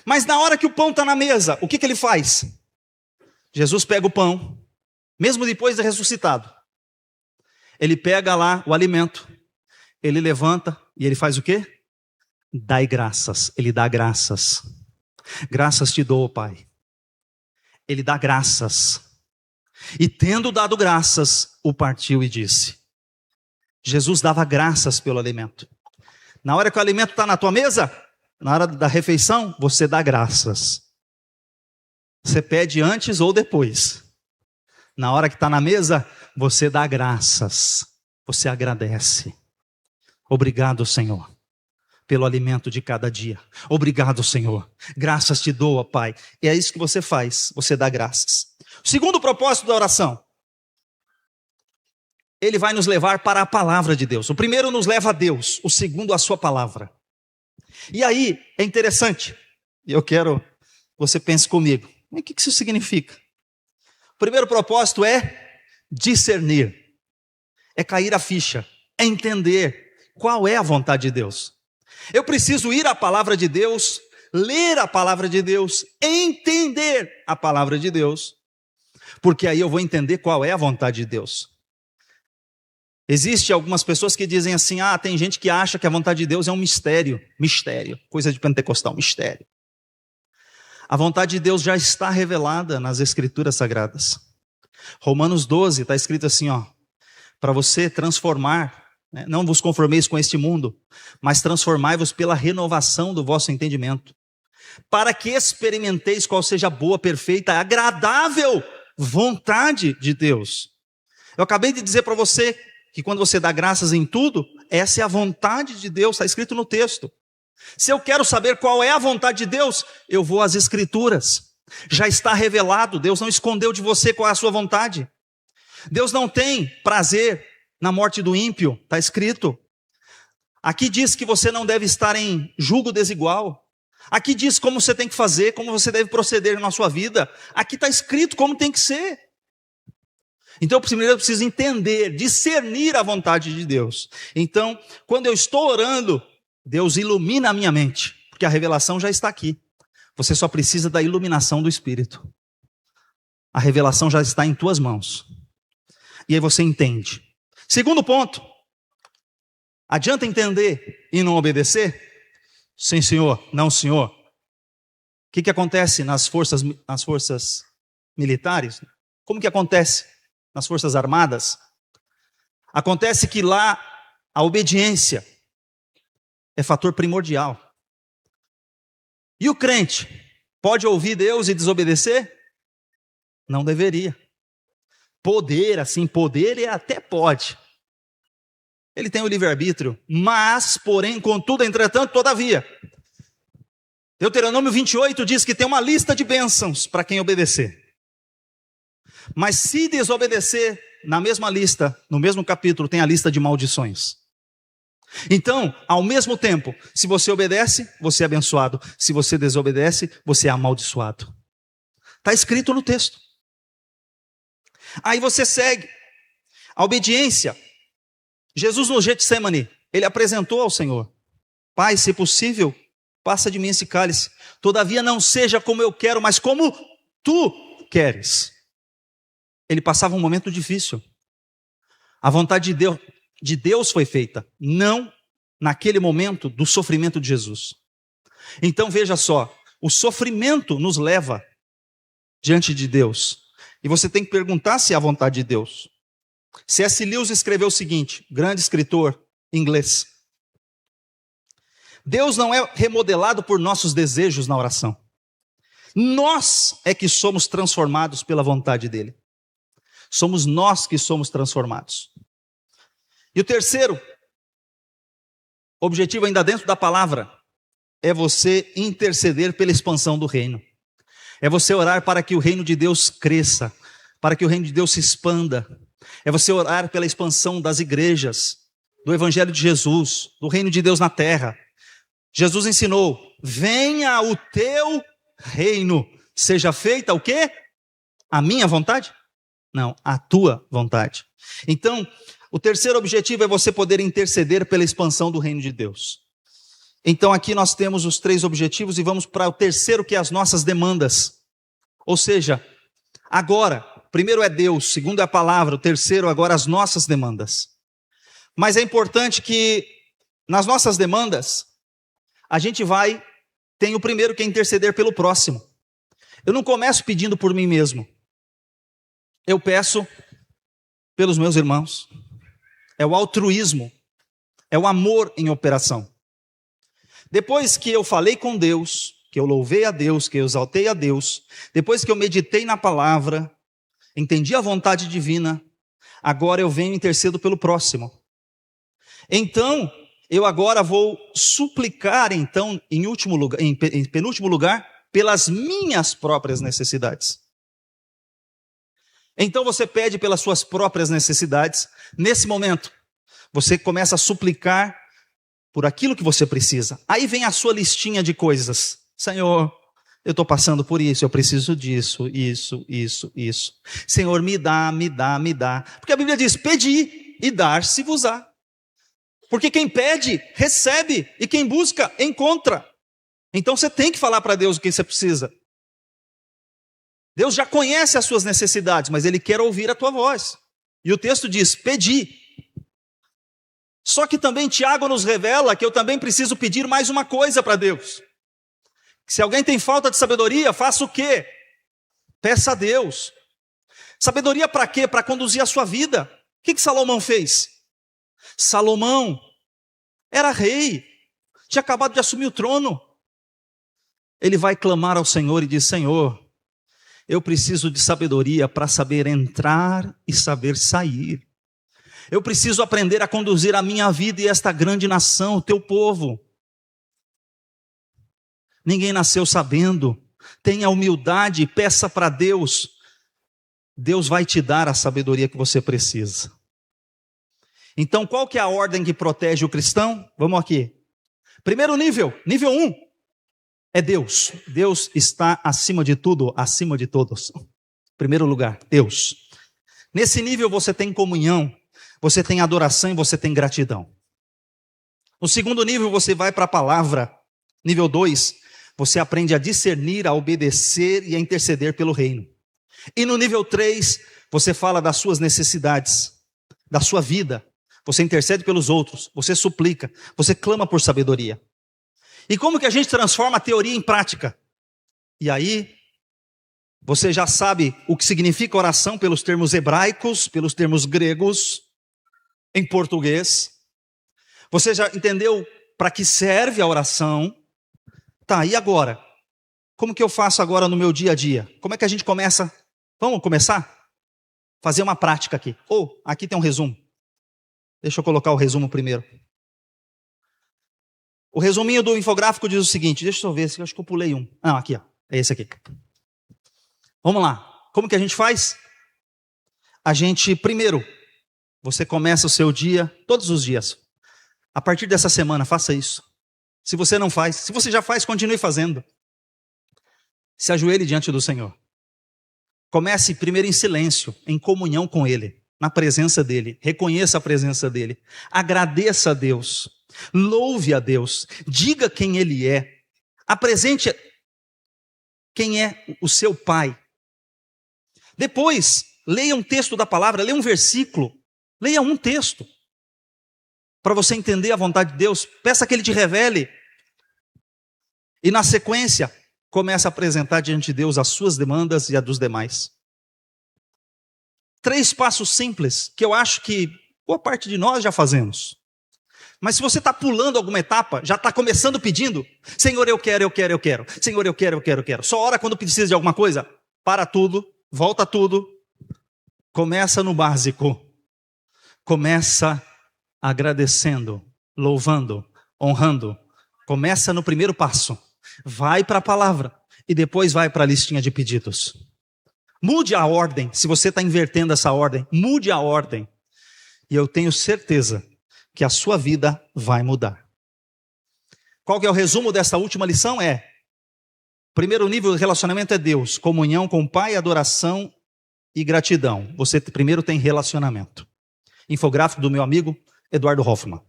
mas na hora que o pão está na mesa, o que ele faz? Jesus pega o pão, mesmo depois de ressuscitado, ele pega lá o alimento, ele levanta e ele faz o quê? Dai graças, ele dá graças. Graças te dou, Pai. Ele dá graças. E tendo dado graças, o partiu e disse. Jesus dava graças pelo alimento. Na hora que o alimento está na tua mesa, na hora da refeição, você dá graças. Você pede antes ou depois. Na hora que está na mesa, você dá graças. Você agradece. Obrigado, Senhor, pelo alimento de cada dia. Obrigado, Senhor. Graças te dou, ó Pai. E é isso que você faz, você dá graças. O segundo propósito da oração, ele vai nos levar para a palavra de Deus. O primeiro nos leva a Deus, o segundo a sua palavra. E aí, é interessante, e eu quero que você pense comigo, o que isso significa? O primeiro propósito é discernir, é cair a ficha, é entender qual é a vontade de Deus. Eu preciso ir à palavra de Deus, ler a palavra de Deus, entender a palavra de Deus, porque aí eu vou entender qual é a vontade de Deus. Existem algumas pessoas que dizem assim, tem gente que acha que a vontade de Deus é um mistério, coisa de pentecostal, mistério. A vontade de Deus já está revelada nas Escrituras Sagradas. Romanos 12 está escrito assim, para você transformar, né? Não vos conformeis com este mundo, mas transformai-vos pela renovação do vosso entendimento, para que experimenteis qual seja a boa, perfeita, agradável vontade de Deus. Eu acabei de dizer para você que quando você dá graças em tudo, essa é a vontade de Deus, está escrito no texto. Se eu quero saber qual é a vontade de Deus, eu vou às Escrituras. Já está revelado, Deus não escondeu de você qual é a sua vontade. Deus não tem prazer na morte do ímpio, está escrito. Aqui diz que você não deve estar em julgo desigual. Aqui diz como você tem que fazer, como você deve proceder na sua vida. Aqui está escrito como tem que ser. Então, primeiro eu preciso entender, discernir a vontade de Deus. Então, quando eu estou orando, Deus ilumina a minha mente, porque a revelação já está aqui. Você só precisa da iluminação do Espírito. A revelação já está em tuas mãos. E aí você entende. Segundo ponto, adianta entender e não obedecer? Sim, senhor. Não, senhor. O que acontece nas forças militares? Como que acontece nas forças armadas? Acontece que lá a obediência é fator primordial. E o crente pode ouvir Deus e desobedecer? Não deveria. Poder até pode. Ele tem o livre-arbítrio, mas, porém, contudo, entretanto, todavia. Deuteronômio 28 diz que tem uma lista de bênçãos para quem obedecer. Mas se desobedecer, na mesma lista, no mesmo capítulo, tem a lista de maldições. Então, ao mesmo tempo, se você obedece, você é abençoado. Se você desobedece, você é amaldiçoado. Está escrito no texto. Aí você segue. A obediência. Jesus no Getsemane, ele apresentou ao Senhor: Pai, se possível, passa de mim esse cálice. Todavia não seja como eu quero, mas como tu queres. Ele passava um momento difícil. A vontade de Deus foi feita, não naquele momento do sofrimento de Jesus. Então veja só, o sofrimento nos leva diante de Deus. E você tem que perguntar se é a vontade de Deus. C.S. Lewis escreveu o seguinte, grande escritor inglês: Deus não é remodelado por nossos desejos na oração. Nós é que somos transformados pela vontade dele. Somos nós que somos transformados. E o terceiro objetivo, ainda dentro da palavra, é você interceder pela expansão do reino. É você orar para que o reino de Deus cresça, para que o reino de Deus se expanda. É você orar pela expansão das igrejas, do evangelho de Jesus, do reino de Deus na terra. Jesus ensinou: venha o teu reino, seja feita o quê? A minha vontade? Não, a tua vontade. Então, o terceiro objetivo é você poder interceder pela expansão do reino de Deus. Então aqui nós temos os três objetivos e vamos para o terceiro, que é as nossas demandas. Ou seja, agora, primeiro é Deus, segundo é a palavra, o terceiro agora as nossas demandas. Mas é importante que nas nossas demandas, a gente tem o primeiro, que é interceder pelo próximo. Eu não começo pedindo por mim mesmo. Eu peço pelos meus irmãos. É o altruísmo, é o amor em operação. Depois que eu falei com Deus, que eu louvei a Deus, que eu exaltei a Deus, depois que eu meditei na palavra, entendi a vontade divina, agora eu venho e intercedo pelo próximo. Então, eu agora vou suplicar, então, em penúltimo lugar, pelas minhas próprias necessidades. Então você pede pelas suas próprias necessidades. Nesse momento, você começa a suplicar por aquilo que você precisa. Aí vem a sua listinha de coisas. Senhor, eu estou passando por isso, eu preciso disso, isso. Senhor, me dá. Porque a Bíblia diz: pedi e dar-se-vos-á. Porque quem pede, recebe, e quem busca, encontra. Então você tem que falar para Deus o que você precisa. Deus já conhece as suas necessidades, mas Ele quer ouvir a tua voz. E o texto diz: pedi. Só que também Tiago nos revela que eu também preciso pedir mais uma coisa para Deus. Se alguém tem falta de sabedoria, faça o quê? Peça a Deus. Sabedoria para quê? Para conduzir a sua vida. O que Salomão fez? Salomão era rei, tinha acabado de assumir o trono. Ele vai clamar ao Senhor e diz: Senhor, eu preciso de sabedoria para saber entrar e saber sair. Eu preciso aprender a conduzir a minha vida e esta grande nação, o teu povo. Ninguém nasceu sabendo. Tenha humildade e peça para Deus. Deus vai te dar a sabedoria que você precisa. Então, qual que é a ordem que protege o cristão? Vamos aqui. Primeiro nível 1, é Deus. Deus está acima de tudo, acima de todos. Primeiro lugar, Deus. Nesse nível você tem comunhão, você tem adoração e você tem gratidão. No segundo nível você vai para a palavra. Nível 2, você aprende a discernir, a obedecer e a interceder pelo reino. E no nível 3, você fala das suas necessidades, da sua vida. Você intercede pelos outros, você suplica, você clama por sabedoria. E como que a gente transforma a teoria em prática? E aí, você já sabe o que significa oração pelos termos hebraicos, pelos termos gregos, em português. Você já entendeu para que serve a oração? Tá, e agora? Como que eu faço agora no meu dia a dia? Como é que a gente começa? Vamos começar? Fazer uma prática aqui. Aqui tem um resumo. Deixa eu colocar o resumo primeiro. O resuminho do infográfico diz o seguinte, deixa eu ver, acho que eu pulei um. Aqui, ó, é esse aqui. Vamos lá, como que a gente faz? A gente, primeiro, você começa o seu dia, todos os dias. A partir dessa semana, faça isso. Se você não faz, se você já faz, continue fazendo. Se ajoelhe diante do Senhor. Comece primeiro em silêncio, em comunhão com Ele, na presença dEle. Reconheça a presença dEle. Agradeça a Deus. Louve a Deus. Diga quem Ele é. Apresente quem é o seu Pai. Depois, leia um texto da palavra, leia um versículo. Leia um texto. Para você entender a vontade de Deus. Peça que Ele te revele. E na sequência, comece a apresentar diante de Deus as suas demandas e a dos demais. 3 passos simples, que eu acho que boa parte de nós já fazemos. Mas se você está pulando alguma etapa, já está começando pedindo, Senhor, eu quero. Senhor, eu quero. Só ora quando precisa de alguma coisa. Para tudo, volta tudo. Começa no básico. Começa agradecendo, louvando, honrando. Começa no primeiro passo. Vai para a palavra e depois vai para a listinha de pedidos. Mude a ordem, se você está invertendo essa ordem, mude a ordem. E eu tenho certeza que a sua vida vai mudar. Qual que é o resumo dessa última lição? Primeiro nível de relacionamento é Deus, comunhão com o Pai, adoração e gratidão. Você primeiro tem relacionamento. Infográfico do meu amigo Eduardo Hoffman.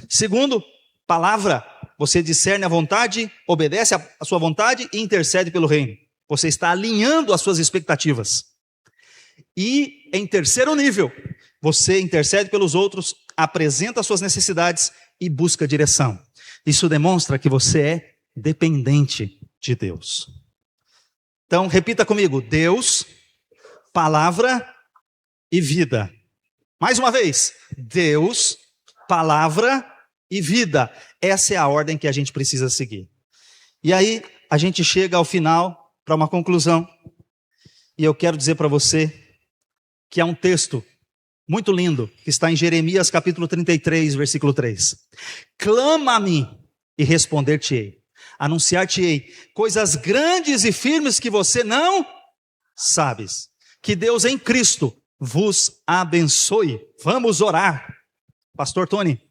Segundo, palavra. Você discerne a vontade, obedece a sua vontade e intercede pelo reino. Você está alinhando as suas expectativas. E em terceiro nível, você intercede pelos outros, apresenta as suas necessidades e busca direção. Isso demonstra que você é dependente de Deus. Então, repita comigo: Deus, palavra e vida. Mais uma vez, Deus, palavra e vida. Essa é a ordem que a gente precisa seguir. E aí, a gente chega ao final, para uma conclusão. E eu quero dizer para você que há um texto muito lindo, que está em Jeremias capítulo 33, versículo 3. Clama a mim e responder-te-ei. Anunciar-te-ei coisas grandes e firmes que você não sabes. Que Deus em Cristo vos abençoe. Vamos orar. Pastor Tony.